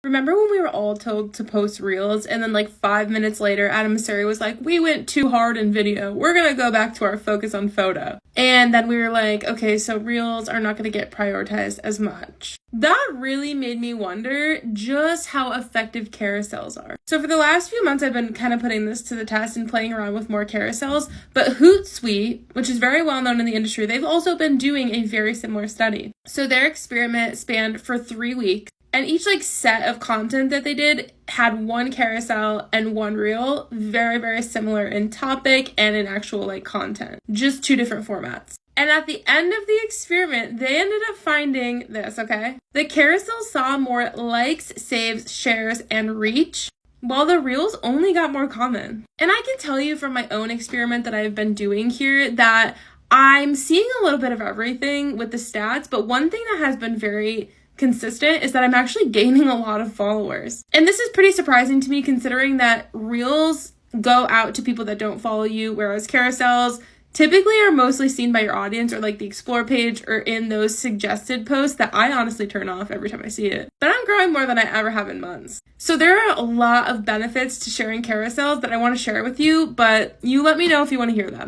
Remember when we were all told to post reels and then like 5 minutes later, Adam Mosseri was like, we went too hard in video. We're going to go back to our focus on photo. And then we were like, okay, so reels are not going to get prioritized as much. That really made me wonder just how effective carousels are. So for the last few months, I've been kind of putting this to the test and playing around with more carousels. But Hootsuite, which is very well known in the industry, they've also been doing a very similar study. So their experiment spanned for 3 weeks. And each like set of content that they did had one carousel and one reel, very, very similar in topic and in actual like content, just 2 different formats. And at the end of the experiment, they ended up finding this, okay? The carousel saw more likes, saves, shares, and reach, while the reels only got more comment. And I can tell you from my own experiment that I've been doing here that I'm seeing a little bit of everything with the stats, but one thing that has been very consistent is that I'm actually gaining a lot of followers. And this is pretty surprising to me considering that reels go out to people that don't follow you, whereas carousels typically are mostly seen by your audience or like the explore page or in those suggested posts that I honestly turn off every time I see it. But I'm growing more than I ever have in months. So there are a lot of benefits to sharing carousels that I want to share with you, but you let me know if you want to hear them.